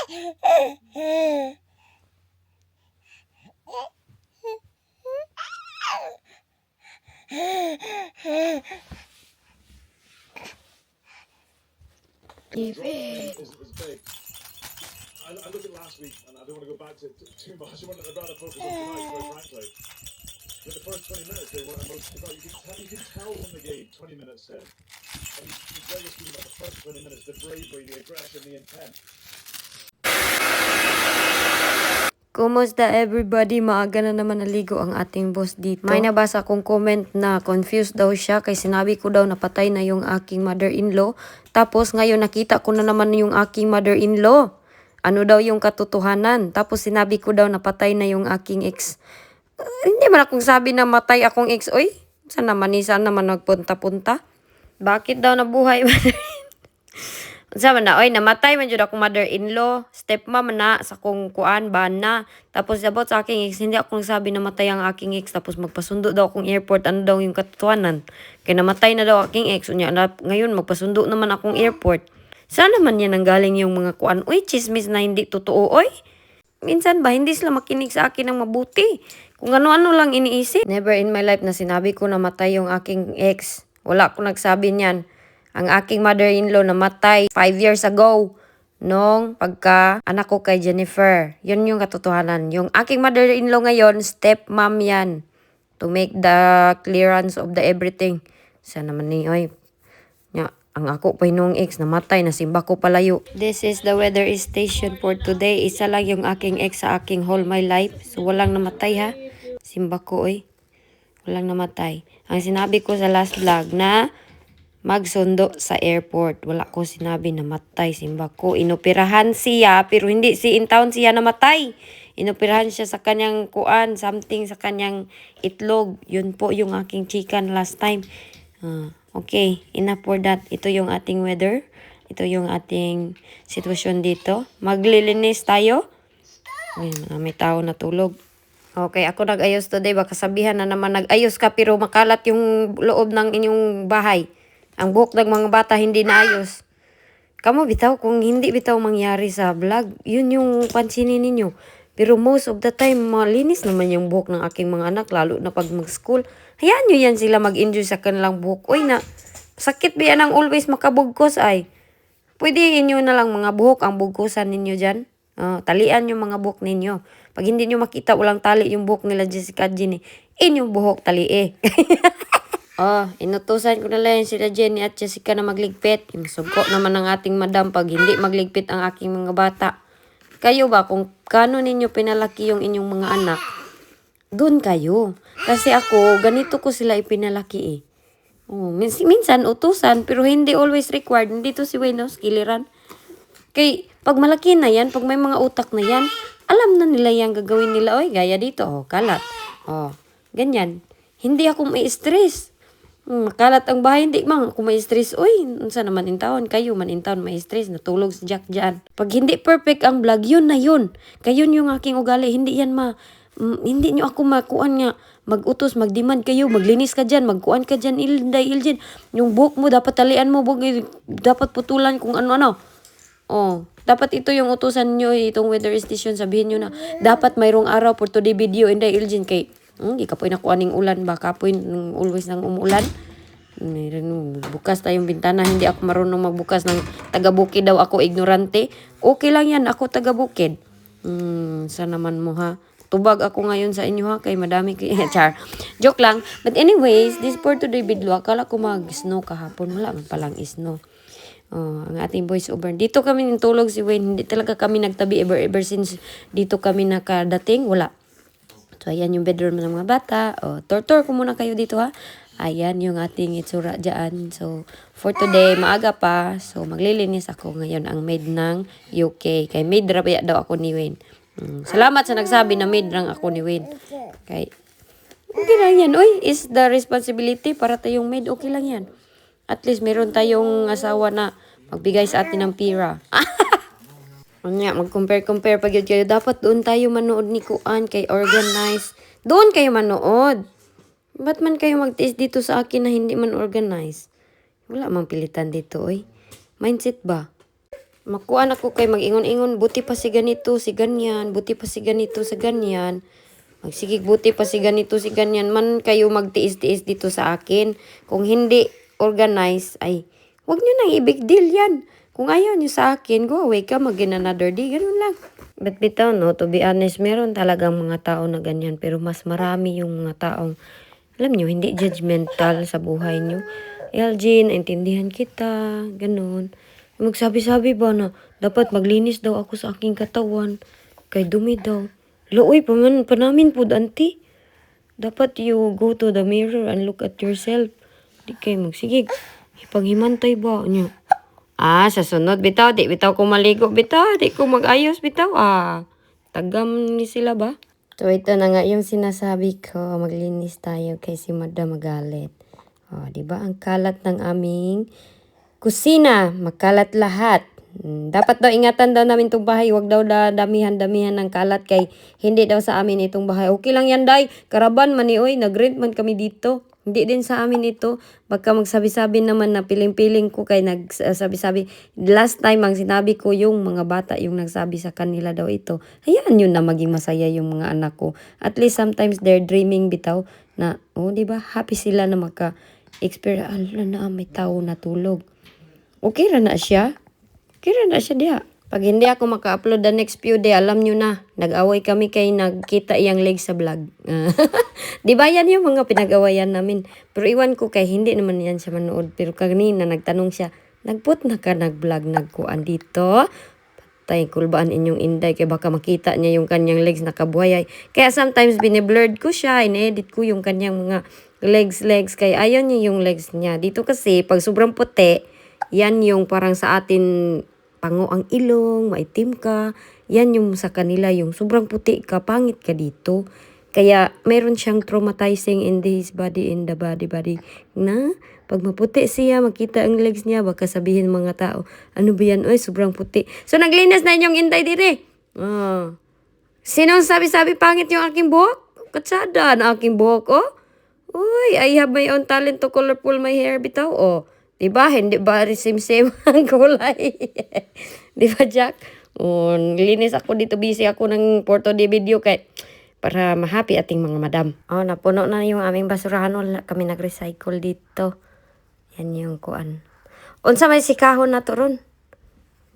Leave it. I looked at last week, and I don't want to go back to too much. I'd rather focus on tonight, quite frankly. But the first 20 minutes, they were most. You could tell from the game, 20 minutes in. And you very much about the first 20 minutes, the bravery, the aggression, the intent. Kumusta everybody? Maaga na naman naligo ang ating boss dito. May nabasa kong comment na confused daw siya kay sinabi ko daw napatay na yung aking mother-in-law. Tapos ngayon nakita ko na naman yung aking mother-in-law. Ano daw yung katotohanan? Tapos sinabi ko daw napatay na yung aking ex. Hindi man akong sabi na matay akong ex. Oy, saan naman nagpunta-punta? Bakit daw nabuhay? Sama na, oy, namatay man jud akong mother-in-law, stepmom na sa kong kuan bana. Tapos about sa aking ex, hindi ako nagsabi na matay ang aking ex. Tapos magpasundo daw akong airport, ano daw yung katotohanan. Kaya namatay na daw aking ex. Unya, ngayon magpasundo naman akong airport. Saan naman yan ang galing yung mga kuan? Uy, chismis na hindi totoo, oy. Minsan ba, hindi sila makinig sa akin ng mabuti. Kung ano-ano lang iniisip. Never in my life na sinabi ko na matay yung aking ex. Wala ko nagsabi niyan. Ang aking mother-in-law namatay 5 years ago nung pagka anak ko kay Jennifer. Yun yung katotohanan. Yung aking mother-in-law ngayon, stepmom yan. To make the clearance of the everything. Sana naman ni, oy. Ang ako pa nung ex, namatay, nasimba ko palayo. This is the weather station for today. Isa lang yung aking ex sa aking whole my life. So walang namatay ha. Simba ko, oy. Walang namatay. Ang sinabi ko sa last vlog na magsundo sa airport. Wala ko sinabi na matay, simba ko. Inoperahan siya, pero hindi si in town siya namatay. Inoperahan siya sa kanyang kuan, something sa kanyang itlog. Yun po yung aking chicken last time. Okay, enough for that. Ito yung ating weather. Ito yung ating sitwasyon dito. Maglilinis tayo. Ay, may tao natulog. Okay, ako nag-ayos today. Baka sabihan na naman nag-ayos ka pero makalat yung loob ng inyong bahay. Ang buhok ng mga bata hindi naayos. Kamu bitaw, kung hindi bitaw mangyari sa vlog, yun yung pansinin ninyo. Pero most of the time, malinis naman yung buhok ng aking mga anak, lalo na pag mag-school. Hayaan nyo yan sila mag-enjoy sa kanilang buhok. Uy na, sakit ba yan ang always makabugkos ay? Pwede inyo na lang mga buhok ang bugkusan ninyo dyan. Talian yung mga buhok ninyo. Pag hindi nyo makita, walang tali yung buhok nila Jessica Jenny, inyong buhok tali eh. Inutusan ko na lang sila Jenny at Jessica na magligpit. Yung suko naman ng ating madam pag hindi magligpit ang aking mga bata. Kayo ba, kung kano ninyo pinalaki yung inyong mga anak, doon kayo. Kasi ako, ganito ko sila ipinalaki eh. Minsan utusan, pero hindi always required. Dito si Wayne, skiliran. Kay, pag malaki na yan, pag may mga utak na yan, alam na nila yung gagawin nila. Oy, gaya dito, kalat. Ganyan. Hindi ako may stress. Makalat ang bahay, hindi man ako may stress. Uy, unsa naman in town? Kayo man in town may stress, natulog si Jack dyan. Pag hindi perfect ang vlog, yun na yun. Kayo yung aking ugali, hindi yan hindi nyo ako makuan nga, mag-utos, mag-demand kayo, maglinis ka dyan, magkuan ka dyan, Iljen. Yung buhok mo, dapat talian mo, dapat putulan kung ano-ano. Dapat ito yung utusan nyo, itong weather station, sabihin nyo na, dapat mayroong araw for today video, Inday Iljen, kay di ka po nakuaning ulan ba? Kapoy always nang umulan. Bukas tayong bintana. Hindi ako marunong magbukas ng taga-bukid daw ako ignorante. Okay lang yan. Ako taga-bukid. Saan naman mo ha? Tubag ako ngayon sa inyo ha. Kay madami char. Joke lang. But anyways, this for today video. Akala ko mag-snow kahapon. Wala man palang snow. Ang ating voice over. Dito kami nitulog si Wayne. Hindi talaga kami nagtabi ever since dito kami nakadating. Wala. So, ayan yung bedroom ng mga bata. Tour ko muna kayo dito ha. Ayan yung ating itsura dyan. So, for today, maaga pa. So, maglilinis ako ngayon ang maid ng UK. Kay maid rabaya daw ako ni Wayne. Salamat sa nagsabi na maid lang ako ni Wayne. Kay, okay lang yan. Uy, is the responsibility para tayong maid. Okay lang yan. At least meron tayong asawa na magbigay sa atin ng pira. Mag-compare pag yun kayo. Dapat doon tayo manood ni Kuan kay organize. Doon kayo manood. Ba't man kayo mag-taste dito sa akin na hindi man organize? Wala mang pilitan dito, oy. Mindset ba? Makuan ako kay mag-ingon-ingon, buti pa si ganito, si ganyan, buti pa si ganito, si ganyan. Magsigig buti pa si ganito, si ganyan. Man kayo magtiis-tiis dito sa akin. Kung hindi organize, ay, wag nyo nang i-big deal yan. Kung ayaw nyo sa akin, go away ka, mag another day, ganun lang. But bitaw, no, to be honest, meron talagang mga tao na ganyan. Pero mas marami yung mga taong, alam nyo, hindi judgmental sa buhay nyo. Elgin, intindihan kita, ganun. Magsabi-sabi ba na dapat maglinis daw ako sa aking katawan kay dumi daw. Looy, pa namin po, auntie. Dapat you go to the mirror and look at yourself. Di kayo magsigig. Ipaghimantay ba niyo? Sa sunod, bitaw. Di bitaw ko maligo, bitaw. Di ko mag-ayos, bitaw. Tagam ni sila ba? So, ito na nga yung sinasabi ko. Maglinis tayo kay si Madam magalit. Diba? Ang kalat ng aming kusina, makalat lahat. Dapat daw ingatan daw namin itong bahay. Huwag daw damihan-damihan ng kalat kay hindi daw sa amin itong bahay. Okay lang yan, day. Karaban man ni, oy. Nag-rent man kami dito. Hindi din sa amin ito. Baka magsabi-sabi naman na piling-piling ko kay nagsabi-sabi. Last time, ang sinabi ko yung mga bata yung nagsabi sa kanila daw ito. Hayaan yun na maging masaya yung mga anak ko. At least sometimes they're dreaming bitaw na, diba? Happy sila na experience na may tao natulog. Okay ra na siya. Okay ra na siya diha. Pag hindi ako maka-upload the next few day, alam nyo na, nag-away kami kay nagkita iyang leg sa vlog. Di ba yan yung mga pinag-awayan namin? Pero iwan ko kay hindi naman yan siya manood. Pero kanina nagtanong siya, nagput na ka nag-vlog, nagkuan dito? Patay, kulbaan inyong inday kay baka makita niya yung kanyang legs nakabuhay. Kaya sometimes bine-blurred ko siya, in-edit ko yung kanyang mga legs kay ayaw niya yung legs niya. Dito kasi pag sobrang puti, yan yung parang sa atin pango ang ilong, maitim ka. Yan yung sa kanila yung sobrang puti ka, pangit ka dito. Kaya meron siyang traumatizing in his body, in the body na pag maputi siya, makita ang legs niya, baka sabihin mga tao, ano ba yan? Oy, sobrang puti. So naglinis na inyong inday dire. Sinong sabi-sabi pangit yung aking buhok? Katsada na aking buhok, Uy, I have my own talent to colorful my hair bitaw, Diba? Hindi ba same-same ang kulay? Diba, Jack? Linis ako dito. Busy ako ng Porto de video para ma-happy ating mga madam. Napuno na yung aming basurahan. Wala kami nag-recycle dito. Yan yung kuan. Unsa may sikahon na to ron?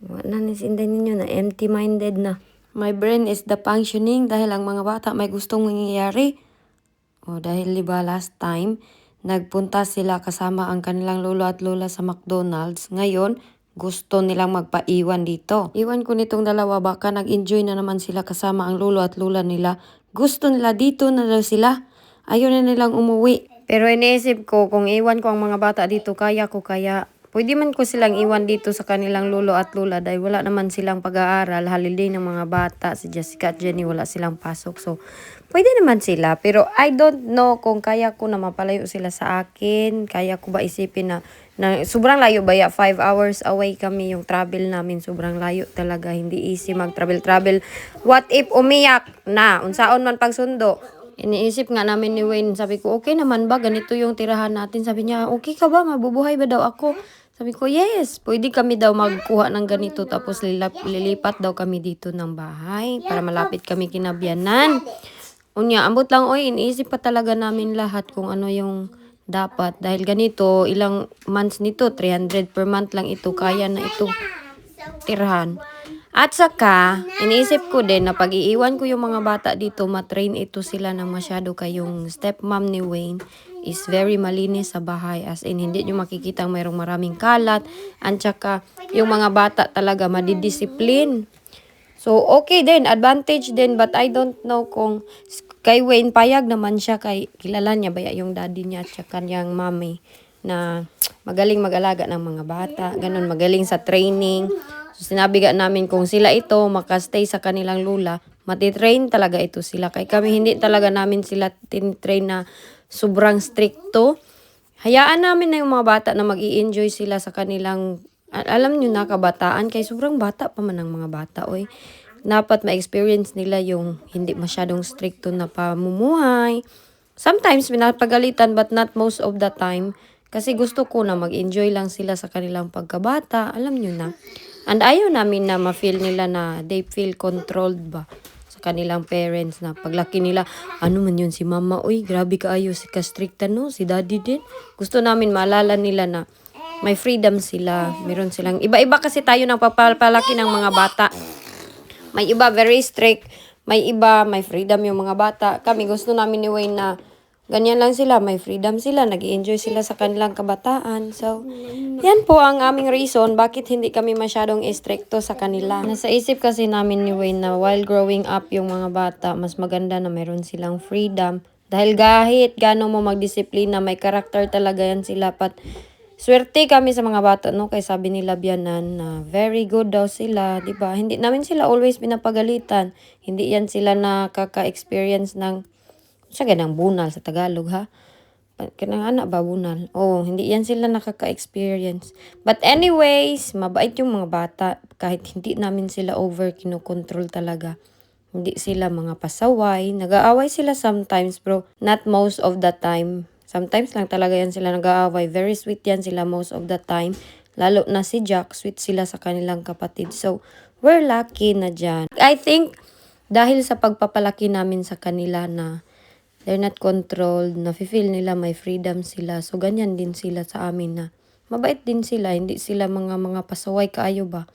Wala na nisinday ninyo na empty-minded na. My brain is the functioning dahil ang mga bata may gustong mangyayari. Dahil diba last time, nagpunta sila kasama ang kanilang lolo at lola sa McDonald's. Ngayon, gusto nilang magpaiwan dito. Iwan ko nitong dalawa, baka nag-enjoy na naman sila kasama ang lolo at lola nila. Gusto nila dito na daw sila. Ayaw na nilang umuwi. Pero iniisip ko, kung iwan ko ang mga bata dito, kaya. Pwede man ko silang iwan dito sa kanilang lolo at lola dahil wala naman silang pag-aaral. Holiday ng mga bata, si Jessica at Jenny, wala silang pasok. So, pwede naman sila. Pero I don't know kung kaya ko na mapalayo sila sa akin. Kaya ko ba isipin na sobrang layo ba 5 hours away kami yung travel namin. Sobrang layo talaga. Hindi easy mag-travel. What if umiyak na? Unsaon man pagsundo? Iniisip nga namin ni Wayne. Sabi ko, okay naman ba? Ganito yung tirahan natin. Sabi niya, okay ka ba? Mabubuhay ba daw ako? Sabi ko, yes. Pwede kami daw magkuha ng ganito. Tapos lilipat daw kami dito ng bahay para malapit kami kinabiyanan. Unya, ambot lang, iniisip pa talaga namin lahat kung ano yung dapat. Dahil ganito, ilang months nito, 300 per month lang ito. Kaya na ito tirahan. At saka, iniisip ko din na pag iiwan ko yung mga bata dito, matrain ito sila ng masyado kayong stepmom ni Wayne is very malinis sa bahay. As in, hindi nyo makikita mayroong maraming kalat. At saka, yung mga bata talaga madidiscipline. So, okay din. Advantage din. But I don't know kung kay Wayne payag naman siya. Kay kilala niya ba yung daddy niya at saka niyang mommy na magaling mag-alaga ng mga bata. Ganun, magaling sa training. So, sinabi nga namin kung sila ito makastay sa kanilang lula, matitrain talaga ito sila. Kaya kami hindi talaga namin sila tintrain na sobrang stricto. Hayaan namin na yung mga bata na mag-i-enjoy sila sa kanilang, alam nyo na, kabataan. Kaya sobrang bata pa man ang mga bata, Dapat ma-experience nila yung hindi masyadong stricto na pamumuhay. Sometimes, pinapagalitan but not most of the time. Kasi gusto ko na mag-enjoy lang sila sa kanilang pagkabata. Alam nyo na. And ayaw namin na ma-feel nila na they feel controlled ba sa kanilang parents na paglaki nila, ano man yun si mama, uy, grabe kaayo si ka-stricta no, si daddy din. Gusto namin maalala nila na may freedom sila, meron silang, iba-iba kasi tayo ng papalaki ng mga bata. May iba very strict, may iba may freedom yung mga bata. Kami gusto namin ni Wayne na ganyan lang sila, may freedom sila, nag-enjoy sila sa kanilang kabataan. So, yan po ang aming reason bakit hindi kami masyadong stricto sa kanila. Nasa isip kasi namin ni Wayne na while growing up yung mga bata, mas maganda na meron silang freedom. Dahil kahit gaano mo magdisiplina, may karakter talaga yan sila. Swerte kami sa mga bata, no? Kaya sabi nila Bianan na very good daw sila, di ba? Hindi namin sila always pinapagalitan. Hindi yan sila nakaka-experience ng sa ganang bunal sa Tagalog, ha? Kanang anak ba bunal? Oh, hindi yan sila nakaka-experience. But anyways, mabait yung mga bata. Kahit hindi namin sila over kinokontrol talaga. Hindi sila mga pasaway. Nag-aaway sila sometimes, bro. Not most of the time. Sometimes lang talaga yan sila nag-aaway. Very sweet yan sila most of the time. Lalo na si Jack, sweet sila sa kanilang kapatid. So, we're lucky na dyan. I think, dahil sa pagpapalaki namin sa kanila na they're not controlled, nafe-feel nila may freedom sila. So, ganyan din sila sa amin na mabait din sila. Hindi sila mga pasaway kaayo ba.